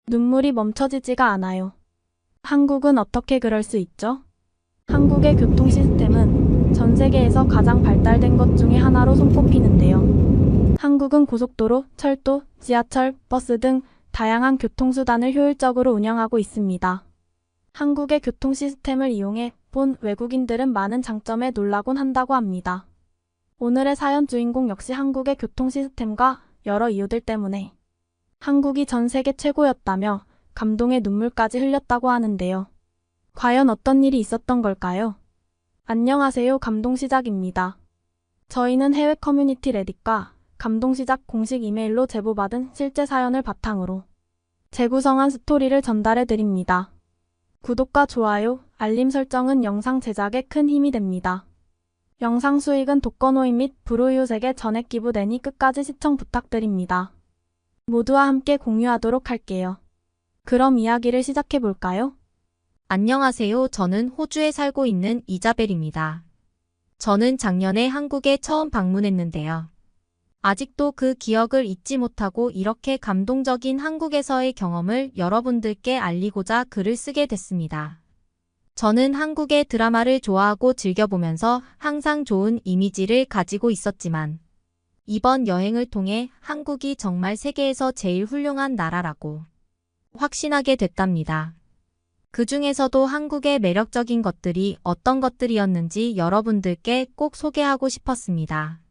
눈물이 멈춰지지가 않아요. 한국은 어떻게 그럴 수 있죠? 한국의 교통 시스템은 전 세계에서 가장 발달된 것 중에 하나로 손꼽히는데요. 한국은 고속도로, 철도, 지하철, 버스 등 다양한 교통수단을 효율적으로 운영하고 있습니다. 한국의 교통 시스템을 이용해 본 외국인들은 많은 장점에 놀라곤 한다고 합니다. 오늘의 사연 주인공 역시 한국의 교통 시스템과 여러 이유들 때문에 한국이 전 세계 최고였다며 감동의 눈물까지 흘렸다고 하는데요. 과연 어떤 일이 있었던 걸까요? 안녕하세요. 감동시작입니다. 저희는 해외 커뮤니티 레딧과 감동시작 공식 이메일로 제보받은 실제 사연을 바탕으로 재구성한 스토리를 전달해 드립니다. 구독과 좋아요, 알림 설정은 영상 제작에 큰 힘이 됩니다. 영상 수익은 독거노인 및 불우이웃에게 전액 기부되니 끝까지 시청 부탁드립니다. 모두와 함께 공유하도록 할게요. 그럼 이야기를 시작해 볼까요? 안녕하세요. 저는 호주에 살고 있는 이자벨입니다. 저는 작년에 한국에 처음 방문했는데요. 아직도 그 기억을 잊지 못하고 이렇게 감동적인 한국에서의 경험을 여러분들께 알리고자 글을 쓰게 됐습니다. 저는 한국의 드라마를 좋아하고 즐겨보면서 항상 좋은 이미지를 가지고 있었지만 이번 여행을 통해 한국이 정말 세계에서 제일 훌륭한 나라라고 확신하게 됐답니다. 그 중에서도 한국의 매력적인 것들이 어떤 것들이었는지 여러분들께 꼭 소개하고 싶었습니다.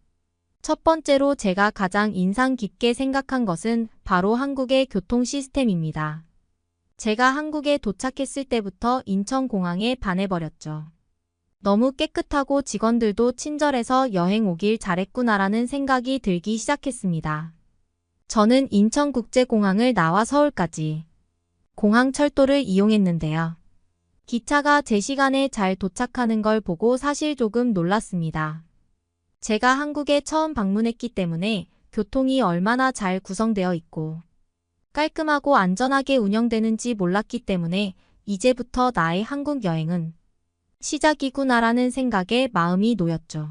첫 번째로 제가 가장 인상 깊게 생각한 것은 바로 한국의 교통 시스템입니다. 제가 한국에 도착했을 때부터 인천공항에 반해버렸죠. 너무 깨끗하고 직원들도 친절해서 여행 오길 잘했구나라는 생각이 들기 시작했습니다. 저는 인천국제공항을 나와 서울까지 공항철도를 이용했는데요. 기차가 제 시간에 잘 도착하는 걸 보고 사실 조금 놀랐습니다. 제가 한국에 처음 방문했기 때문에 교통이 얼마나 잘 구성되어 있고 깔끔하고 안전하게 운영되는지 몰랐기 때문에 이제부터 나의 한국 여행은 시작이구나라는 생각에 마음이 놓였죠.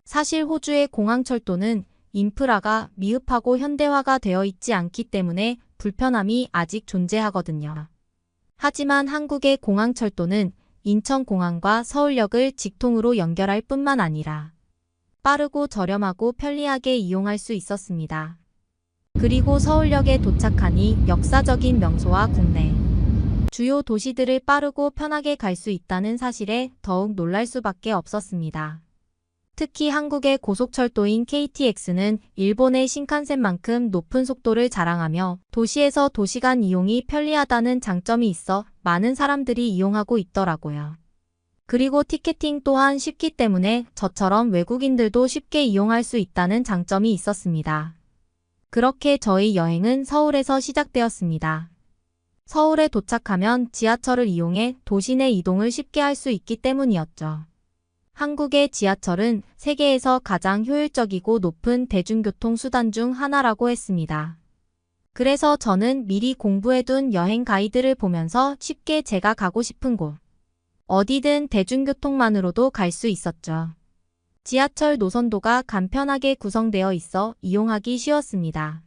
사실 호주의 공항철도는 인프라가 미흡하고 현대화가 되어 있지 않기 때문에 불편함이 아직 존재하거든요. 하지만 한국의 공항철도는 인천공항과 서울역을 직통으로 연결할 뿐만 아니라 빠르고 저렴하고 편리하게 이용할 수 있었습니다. 그리고 서울역에 도착하니 역사적인 명소와 국내 주요 도시들을 빠르고 편하게 갈 수 있다는 사실에 더욱 놀랄 수밖에 없었습니다. 특히 한국의 고속철도인 KTX는 일본의 신칸센만큼 높은 속도를 자랑하며 도시에서 도시간 이용이 편리하다는 장점이 있어 많은 사람들이 이용하고 있더라고요. 그리고 티켓팅 또한 쉽기 때문에 저처럼 외국인들도 쉽게 이용할 수 있다는 장점이 있었습니다. 그렇게 저희 여행은 서울에서 시작되었습니다. 서울에 도착하면 지하철을 이용해 도시 내 이동을 쉽게 할 수 있기 때문이었죠. 한국의 지하철은 세계에서 가장 효율적이고 높은 대중교통 수단 중 하나라고 했습니다. 그래서 저는 미리 공부해둔 여행 가이드를 보면서 쉽게 제가 가고 싶은 곳, 어디든 대중교통만으로도 갈 수 있었죠. 지하철 노선도가 간편하게 구성되어 있어 이용하기 쉬웠습니다.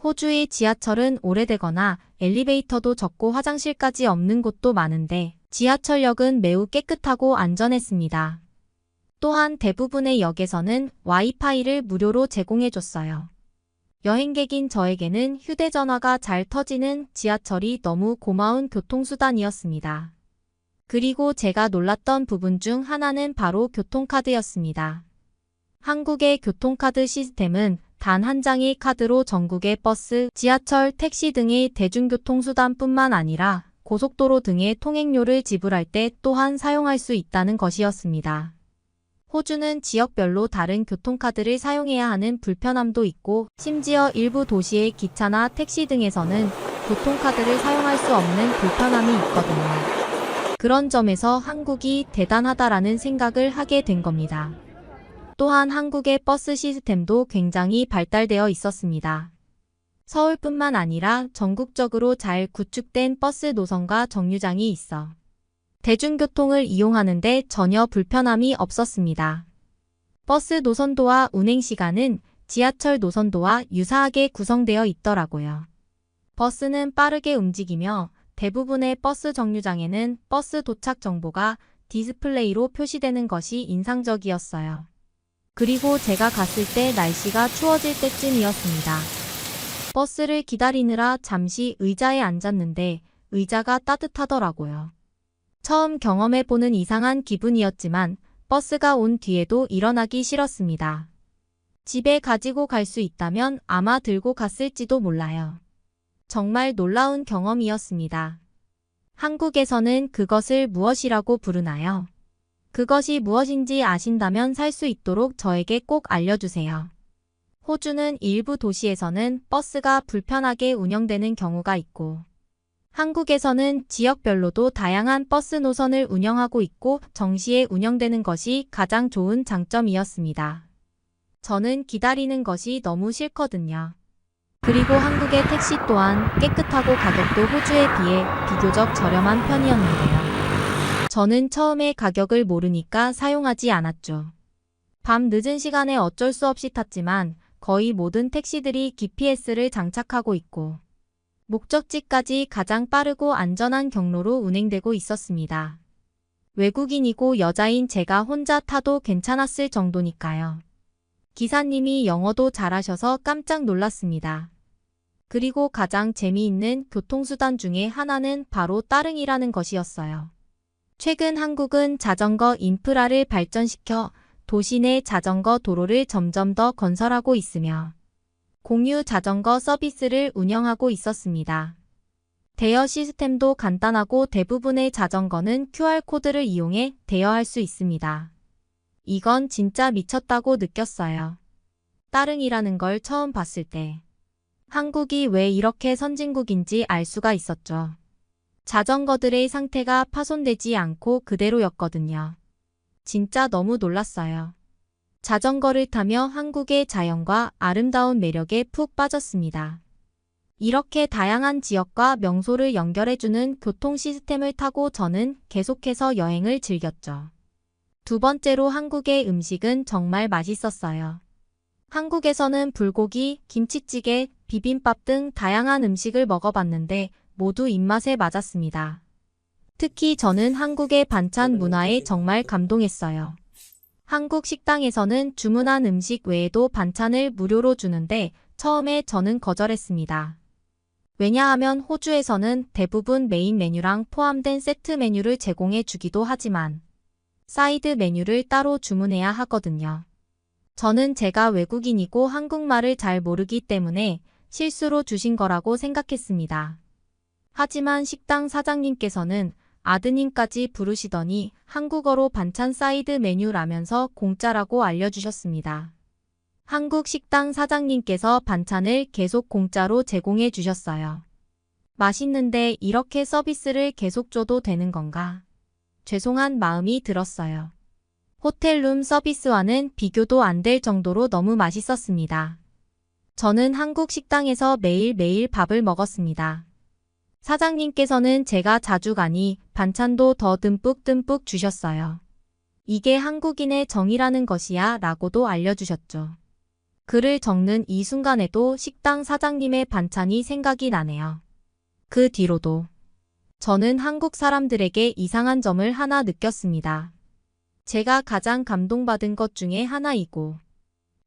호주의 지하철은 오래되거나 엘리베이터도 적고 화장실까지 없는 곳도 많은데 지하철역은 매우 깨끗하고 안전했습니다. 또한 대부분의 역에서는 와이파이를 무료로 제공해줬어요. 여행객인 저에게는 휴대전화가 잘 터지는 지하철이 너무 고마운 교통수단이었습니다. 그리고 제가 놀랐던 부분 중 하나는 바로 교통카드였습니다. 한국의 교통카드 시스템은 단 한 장의 카드로 전국의 버스, 지하철, 택시 등의 대중교통수단뿐만 아니라 고속도로 등의 통행료를 지불할 때 또한 사용할 수 있다는 것이었습니다. 호주는 지역별로 다른 교통카드를 사용해야 하는 불편함도 있고 심지어 일부 도시의 기차나 택시 등에서는 교통카드를 사용할 수 없는 불편함이 있거든요. 그런 점에서 한국이 대단하다라는 생각을 하게 된 겁니다. 또한 한국의 버스 시스템도 굉장히 발달되어 있었습니다. 서울뿐만 아니라 전국적으로 잘 구축된 버스 노선과 정류장이 있어 대중교통을 이용하는데 전혀 불편함이 없었습니다. 버스 노선도와 운행 시간은 지하철 노선도와 유사하게 구성되어 있더라고요. 버스는 빠르게 움직이며 대부분의 버스 정류장에는 버스 도착 정보가 디스플레이로 표시되는 것이 인상적이었어요. 그리고 제가 갔을 때 날씨가 추워질 때쯤이었습니다. 버스를 기다리느라 잠시 의자에 앉았는데 의자가 따뜻하더라고요. 처음 경험해보는 이상한 기분이었지만 버스가 온 뒤에도 일어나기 싫었습니다. 집에 가지고 갈 수 있다면 아마 들고 갔을지도 몰라요. 정말 놀라운 경험이었습니다. 한국에서는 그것을 무엇이라고 부르나요? 그것이 무엇인지 아신다면 살 수 있도록 저에게 꼭 알려주세요. 호주는 일부 도시에서는 버스가 불편하게 운영되는 경우가 있고, 한국에서는 지역별로도 다양한 버스 노선을 운영하고 있고 정시에 운영되는 것이 가장 좋은 장점이었습니다. 저는 기다리는 것이 너무 싫거든요. 그리고 한국의 택시 또한 깨끗하고 가격도 호주에 비해 비교적 저렴한 편이었는데요. 저는 처음에 가격을 모르니까 사용하지 않았죠. 밤 늦은 시간에 어쩔 수 없이 탔지만 거의 모든 택시들이 GPS를 장착하고 있고 목적지까지 가장 빠르고 안전한 경로로 운행되고 있었습니다. 외국인이고 여자인 제가 혼자 타도 괜찮았을 정도니까요. 기사님이 영어도 잘하셔서 깜짝 놀랐습니다. 그리고 가장 재미있는 교통수단 중에 하나는 바로 따릉이라는 것이었어요. 최근 한국은 자전거 인프라를 발전시켜 도시 내 자전거 도로를 점점 더 건설하고 있으며 공유 자전거 서비스를 운영하고 있었습니다. 대여 시스템도 간단하고 대부분의 자전거는 QR코드를 이용해 대여할 수 있습니다. 이건 진짜 미쳤다고 느꼈어요. 따릉이라는 걸 처음 봤을 때 한국이 왜 이렇게 선진국인지 알 수가 있었죠. 자전거들의 상태가 파손되지 않고 그대로였거든요. 진짜 너무 놀랐어요. 자전거를 타며 한국의 자연과 아름다운 매력에 푹 빠졌습니다. 이렇게 다양한 지역과 명소를 연결해주는 교통 시스템을 타고 저는 계속해서 여행을 즐겼죠. 두 번째로 한국의 음식은 정말 맛있었어요. 한국에서는 불고기, 김치찌개, 비빔밥 등 다양한 음식을 먹어봤는데 모두 입맛에 맞았습니다. 특히 저는 한국의 반찬 문화에 정말 감동했어요. 한국 식당에서는 주문한 음식 외에도 반찬을 무료로 주는데 처음에 저는 거절했습니다. 왜냐하면 호주에서는 대부분 메인 메뉴랑 포함된 세트 메뉴를 제공해 주기도 하지만 사이드 메뉴를 따로 주문해야 하거든요. 저는 제가 외국인이고 한국말을 잘 모르기 때문에 실수로 주신 거라고 생각했습니다. 하지만 식당 사장님께서는 아드님까지 부르시더니 한국어로 반찬 사이드 메뉴라면서 공짜라고 알려주셨습니다. 한국 식당 사장님께서 반찬을 계속 공짜로 제공해 주셨어요. 맛있는데 이렇게 서비스를 계속 줘도 되는 건가? 죄송한 마음이 들었어요. 호텔룸 서비스와는 비교도 안 될 정도로 너무 맛있었습니다. 저는 한국 식당에서 매일매일 밥을 먹었습니다. 사장님께서는 제가 자주 가니 반찬도 더 듬뿍듬뿍 주셨어요. 이게 한국인의 정이라는 것이야 라고도 알려주셨죠. 글을 적는 이 순간에도 식당 사장님의 반찬이 생각이 나네요. 그 뒤로도 저는 한국 사람들에게 이상한 점을 하나 느꼈습니다. 제가 가장 감동받은 것 중에 하나이고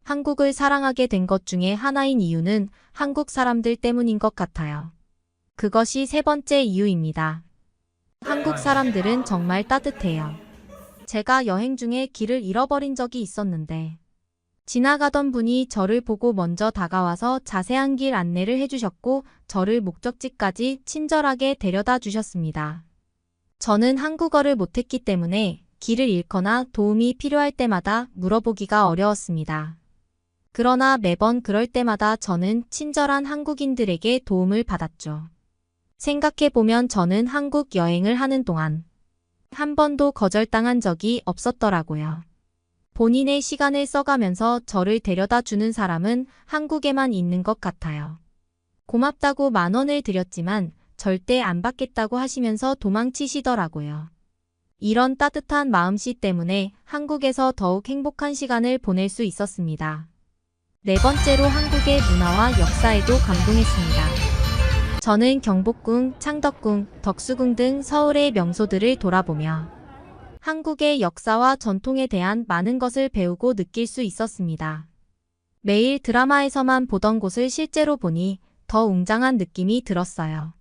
한국을 사랑하게 된 것 중에 하나인 이유는 한국 사람들 때문인 것 같아요. 그것이 세 번째 이유입니다. 한국 사람들은 정말 따뜻해요. 제가 여행 중에 길을 잃어버린 적이 있었는데 지나가던 분이 저를 보고 먼저 다가와서 자세한 길 안내를 해주셨고 저를 목적지까지 친절하게 데려다 주셨습니다. 저는 한국어를 못했기 때문에 길을 잃거나 도움이 필요할 때마다 물어보기가 어려웠습니다. 그러나 매번 그럴 때마다 저는 친절한 한국인들에게 도움을 받았죠. 생각해보면 저는 한국 여행을 하는 동안 한 번도 거절당한 적이 없었더라고요. 본인의 시간을 써가면서 저를 데려다 주는 사람은 한국에만 있는 것 같아요. 고맙다고 10,000원을 드렸지만 절대 안 받겠다고 하시면서 도망치시더라고요. 이런 따뜻한 마음씨 때문에 한국에서 더욱 행복한 시간을 보낼 수 있었습니다. 네 번째로 한국의 문화와 역사에도 감동했습니다. 저는 경복궁, 창덕궁, 덕수궁 등 서울의 명소들을 돌아보며 한국의 역사와 전통에 대한 많은 것을 배우고 느낄 수 있었습니다. 매일 드라마에서만 보던 곳을 실제로 보니 더 웅장한 느낌이 들었어요.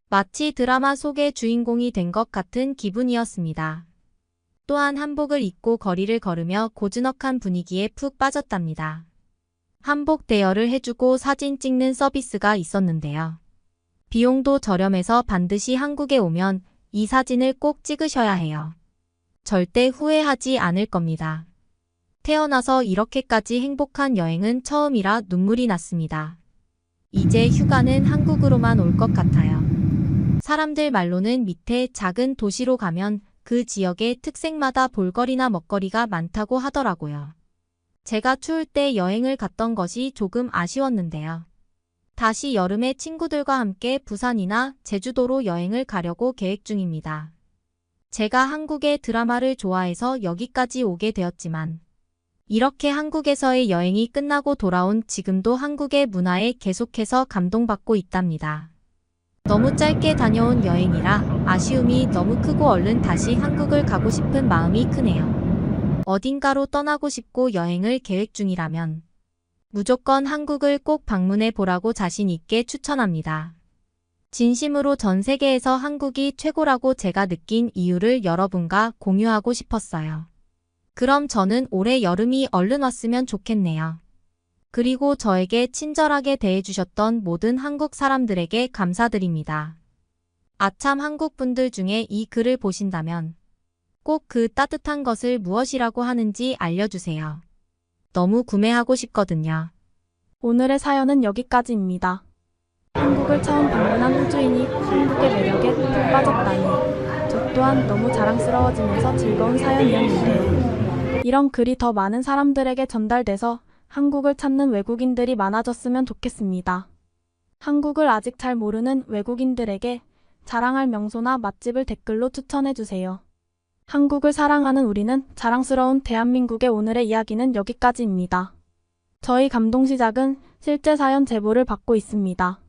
마치 드라마 속의 주인공이 된 것 같은 기분이었습니다. 또한 한복을 입고 거리를 걸으며 고즈넉한 분위기에 푹 빠졌답니다. 한복 대여를 해주고 사진 찍는 서비스가 있었는데요. 비용도 저렴해서 반드시 한국에 오면 이 사진을 꼭 찍으셔야 해요. 절대 후회하지 않을 겁니다. 태어나서 이렇게까지 행복한 여행은 처음이라 눈물이 났습니다. 이제 휴가는 한국으로만 올 것 같아요. 사람들 말로는 밑에 작은 도시로 가면 그 지역의 특색마다 볼거리나 먹거리가 많다고 하더라고요. 제가 추울 때 여행을 갔던 것이 조금 아쉬웠는데요. 다시 여름에 친구들과 함께 부산이나 제주도로 여행을 가려고 계획 중입니다. 제가 한국의 드라마를 좋아해서 여기까지 오게 되었지만 이렇게 한국에서의 여행이 끝나고 돌아온 지금도 한국의 문화에 계속해서 감동받고 있답니다. 너무 짧게 다녀온 여행이라 아쉬움이 너무 크고 얼른 다시 한국을 가고 싶은 마음이 크네요. 어딘가로 떠나고 싶고 여행을 계획 중이라면 무조건 한국을 꼭 방문해 보라고 자신 있게 추천합니다. 진심으로 전 세계에서 한국이 최고라고 제가 느낀 이유를 여러분과 공유하고 싶었어요. 그럼 저는 올해 여름이 얼른 왔으면 좋겠네요. 그리고 저에게 친절하게 대해주셨던 모든 한국 사람들에게 감사드립니다. 아참 한국 분들 중에 이 글을 보신다면 꼭 그 따뜻한 것을 무엇이라고 하는지 알려주세요. 너무 구매하고 싶거든요. 오늘의 사연은 여기까지입니다. 한국을 처음 방문한 호주인이 한국의 매력에 푹 빠졌다니 저 또한 너무 자랑스러워지면서 즐거운 사연이었는데요. 이런 글이 더 많은 사람들에게 전달돼서 한국을 찾는 외국인들이 많아졌으면 좋겠습니다. 한국을 아직 잘 모르는 외국인들에게 자랑할 명소나 맛집을 댓글로 추천해주세요. 한국을 사랑하는 우리는 자랑스러운 대한민국의 오늘의 이야기는 여기까지입니다. 저희 감동시작은 실제 사연 제보를 받고 있습니다.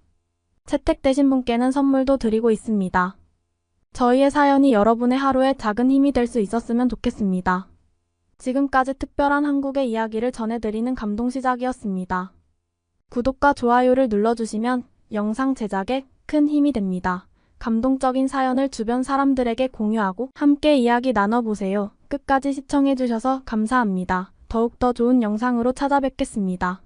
채택되신 분께는 선물도 드리고 있습니다. 저희의 사연이 여러분의 하루에 작은 힘이 될 수 있었으면 좋겠습니다. 지금까지 특별한 한국의 이야기를 전해드리는 감동시작이었습니다. 구독과 좋아요를 눌러주시면 영상 제작에 큰 힘이 됩니다. 감동적인 사연을 주변 사람들에게 공유하고 함께 이야기 나눠보세요. 끝까지 시청해주셔서 감사합니다. 더욱더 좋은 영상으로 찾아뵙겠습니다.